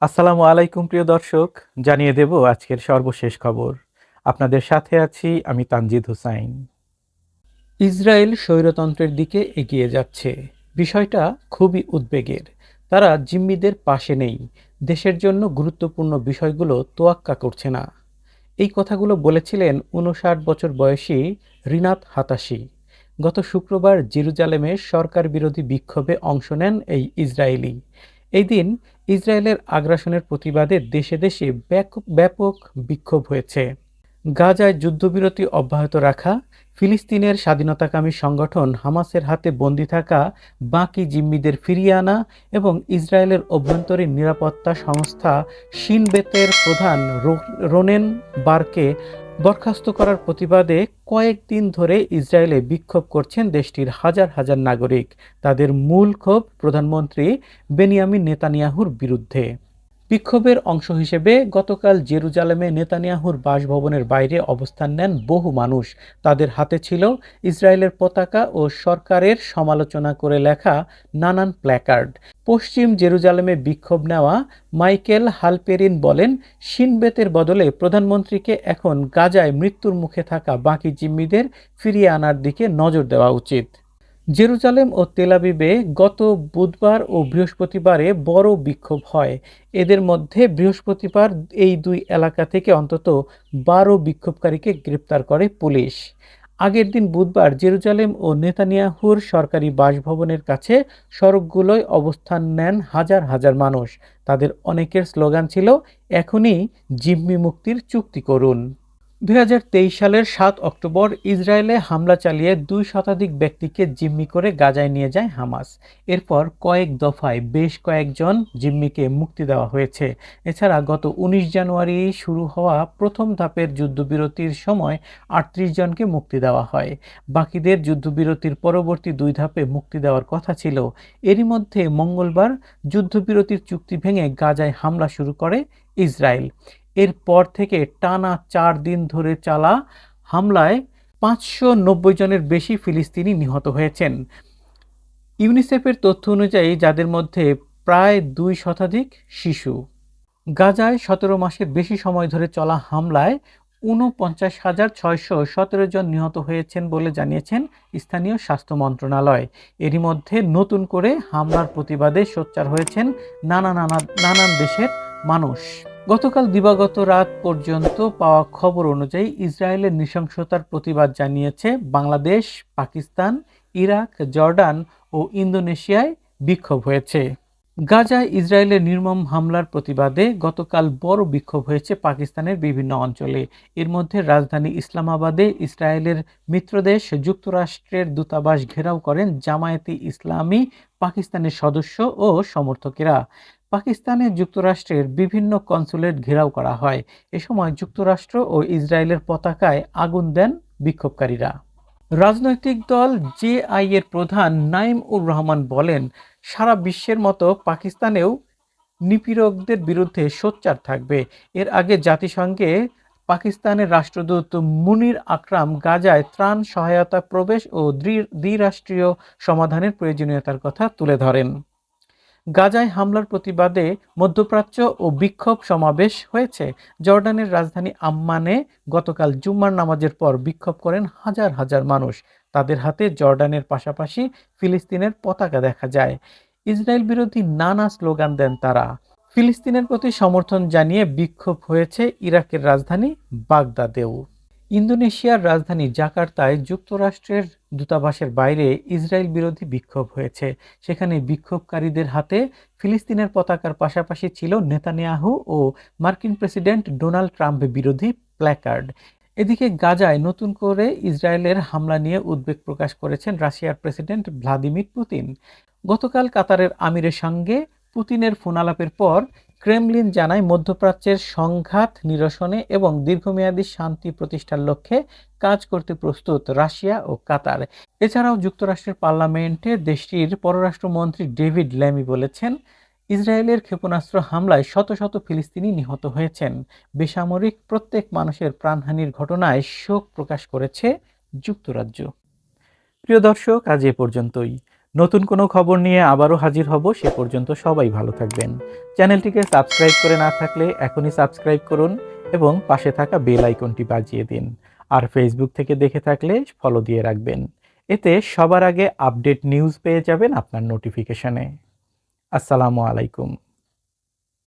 আসসালামু আলাইকুম প্রিয় দর্শক, জানিয়ে দেব আজকের সর্বশেষ খবর। আপনাদের সাথে আছি আমি তানজিদ হুসাইন। ইসরায়েল স্বৈরতন্ত্রের দিকে এগিয়ে যাচ্ছে। বিষয়টা খুবই উদ্বেগের। তারা জিম্মিদের পাশে নেই, দেশের জন্য গুরুত্বপূর্ণ বিষয়গুলো তোয়াক্কা করছে না। এই কথাগুলো বলেছিলেন ৫৯ বছর বয়সী রিনাত হাতাশি। গত শুক্রবার জেরুজালেমে সরকার বিরোধী বিক্ষোভে অংশ নেন এই ইসরায়েলি। এই দিন ইসরায়েলের আগ্রাসনের প্রতিবাদে দেশে দেশে ব্যাপক বিক্ষোভ হয়েছে। গাজায় যুদ্ধবিরতি অব্যাহত রাখা, ফিলিস্তিনের স্বাধীনতাকামী সংগঠন হামাসের হাতে বন্দী থাকা বাকি জিম্মিদের ফিরিয়ে আনা এবং ইসরায়েলের অভ্যন্তরীণ নিরাপত্তা সংস্থা শিন বেতের প্রধান রোনেন বারকে বরখাস্ত করার প্রতিবাদে কয়েকদিন ধরে ইসরায়েলে বিক্ষোভ করছেন দেশটির হাজার হাজার নাগরিক। তাদের মূল ক্ষোভ প্রধানমন্ত্রী বেনিয়ামিন নেতানিয়াহুর বিরুদ্ধে। বিক্ষোভের অংশ হিসেবে গতকাল জেরুজালেমে নেতানিয়াহুর বাসভবনের বাইরে অবস্থান নেন বহু মানুষ। তাদের হাতে ছিল ইসরায়েলের পতাকা ও সরকারের সমালোচনা করে লেখা নানান প্ল্যাকার্ড। পশ্চিম জেরুজালেমে বিক্ষোভ নেওয়া মাইকেল হালপেরিন বলেন, শিনবেতের বদলে প্রধানমন্ত্রীকে এখন গাজায় মৃত্যুর মুখে থাকা বাকি জিম্মিদের ফিরিয়ে আনার দিকে নজর দেওয়া উচিত। জেরুজালেম ও তেল আবিবে গত বুধবার ও বৃহস্পতিবারে বড় বিক্ষোভ হয়। এদের মধ্যে বৃহস্পতিবার এই দুই এলাকা থেকে অন্তত ১২ বিক্ষোভকারীকে গ্রেপ্তার করে পুলিশ। আগের দিন বুধবার জেরুজালেম ও নেতানিয়াহুর সরকারি বাসভবনের কাছে সড়কগুলোয় অবস্থান নেন হাজার হাজার মানুষ। তাদের অনেকের স্লোগান ছিল, এখনই জিম্মি মুক্তির চুক্তি করুন। ২০২৩ সালের ৭ অক্টোবর ইসরায়েলে হামলা চালিয়ে ২ শতাধিক ব্যক্তিকে জিম্মি করে গাজায় নিয়ে যায় হামাস। এরপর কয়েক দফায় বেশ কয়েকজন জিম্মিকে মুক্তি দেওয়া হয়েছে। এছাড়া গত ১৯ জানুয়ারি শুরু হওয়া প্রথম ধাপের যুদ্ধবিরতির সময় ৩৮ জনকে মুক্তি দেওয়া হয়। বাকিদের যুদ্ধবিরতির পরবর্তী ২ ধাপে মুক্তি দেওয়ার কথা ছিল। এরই মধ্যে মঙ্গলবার যুদ্ধবিরতির চুক্তি ভেঙে গাজায় হামলা শুরু করে ইসরায়েল। এরপর থেকে টানা ৪ দিন ধরে চলা হামলায় ৫৯০ জনের বেশি ফিলিস্তিনি নিহত হয়েছেন। ইউনিসেফের তথ্য অনুযায়ী যাদের মধ্যে প্রায় ২ শতাধিক শিশু। গাজায় ১৭ মাসের বেশি সময় ধরে চলা হামলায় ৪৯,৬১৭ জন নিহত হয়েছেন বলে জানিয়েছেন স্থানীয় স্বাস্থ্য মন্ত্রণালয়। এরই মধ্যে নতুন করে হামলার প্রতিবাদে সোচ্চার হয়েছেন নানান দেশের মানুষ। গতকাল দিবাগত রাত পর্যন্ত পাওয়া খবর অনুযায়ী ইসরায়েলের নৃশংসতার প্রতিবাদ জানিয়েছে বাংলাদেশ, পাকিস্তান, ইরাক, জর্ডান ও ইন্দোনেশিয়ায় বিক্ষোভ হয়েছে। গাজায় ইসরায়েলের নির্মম হামলার প্রতিবাদে গতকাল বড় বিক্ষোভ হয়েছে পাকিস্তানের বিভিন্ন অঞ্চলে। এর মধ্যে রাজধানী ইসলামাবাদে ইসরায়েলের মিত্রদেশ যুক্তরাষ্ট্রের দূতাবাস ঘেরাও করেন জামায়াতে ইসলামী পাকিস্তানের সদস্য ও সমর্থকেরা। পাকিস্তানে যুক্তরাষ্ট্রের বিভিন্ন কনসুলেট ঘেরাও করা হয়। এ সময় যুক্তরাষ্ট্র ও ইসরায়েলের পতাকায় আগুন দেন বিক্ষোভকারীরা। রাজনৈতিক দল জেআই এর প্রধান নাঈম উর রহমান বলেন, সারা বিশ্বের মতো পাকিস্তানেও নিপীড়কদের বিরুদ্ধে সোচ্চার থাকবে। এর আগে জাতিসংঘে পাকিস্তানের রাষ্ট্রদূত মুনির আকরাম গাজায় ত্রাণ সহায়তা প্রবেশ ও দ্বিরাষ্ট্রীয় সমাধানের প্রয়োজনীয়তার কথা তুলে ধরেন। গাজায় হামলার প্রতিবাদে মধ্যপ্রাচ্য ও বিক্ষোভ সমাবেশ হয়েছে। জর্ডানের রাজধানী আম্মানে গতকাল জুম্মার নামাজের পর বিক্ষোভ করেন হাজার হাজার মানুষ। তাদের হাতে জর্ডানের পাশাপাশি ফিলিস্তিনের পতাকা দেখা যায়। ইসরায়েল বিরোধী নানা স্লোগান দেন তারা। ফিলিস্তিনের প্রতি সমর্থন জানিয়ে বিক্ষোভ হয়েছে ইরাকের রাজধানী বাগদাদেও। ইন্দোনেশিয়ার রাজধানী জাকার্তায় যুক্তরাষ্ট্রের দূতাবাসের বাইরে ইসরায়েল বিরোধী বিক্ষোভ হয়েছে। সেখানে বিক্ষোভকারীদের হাতে ফিলিস্তিনের পতাকার পাশাপাশি ছিল নেতানিয়াহু ও মার্কিন প্রেসিডেন্ট ডোনাল্ড ট্রাম্প বিরোধী প্ল্যাকার্ড। এদিকে গাজায় নতুন করে ইসরায়েলের হামলা নিয়ে উদ্বেগ প্রকাশ করেছেন রাশিয়ার প্রেসিডেন্ট ভ্লাদিমির পুতিন। গতকাল কাতারের আমিরের সঙ্গে পুতিনের ফোন আলাপের পর ক্রেমলিন জানায়, মধ্যপ্রাচ্যের সংঘাত নিরসনে এবং দীর্ঘমেয়াদী শান্তি প্রতিষ্ঠার লক্ষ্যে কাজ করতে প্রস্তুত রাশিয়া ও কাতার। এছাড়াও যুক্তরাষ্ট্রের পার্লামেন্টে দেশটির পররাষ্ট্রমন্ত্রী ডেভিড ল্যামি বলেছেন, ইসরায়েলের ক্ষেপণাস্ত্র হামলায় শত শত ফিলিস্তিনি নিহত হয়েছেন। বেসামরিক প্রত্যেক মানুষের প্রাণহানির ঘটনায় শোক প্রকাশ করেছে যুক্তরাজ্য। প্রিয় দর্শক, আজ এ পর্যন্তই। নতুন কোনো খবর নিয়ে আবারও হাজির হব, সে পর্যন্ত সবাই ভালো থাকবেন। চ্যানেলটিকে সাবস্ক্রাইব করে না থাকলে এখনই সাবস্ক্রাইব করুন এবং পাশে থাকা বেল আইকনটি বাজিয়ে দিন। আর ফেসবুক থেকে দেখে থাকলে ফলো দিয়ে রাখবেন। এতে সবার আগে আপডেট নিউজ পেয়ে যাবেন আপনার নোটিফিকেশনে। আসসালামু আলাইকুম।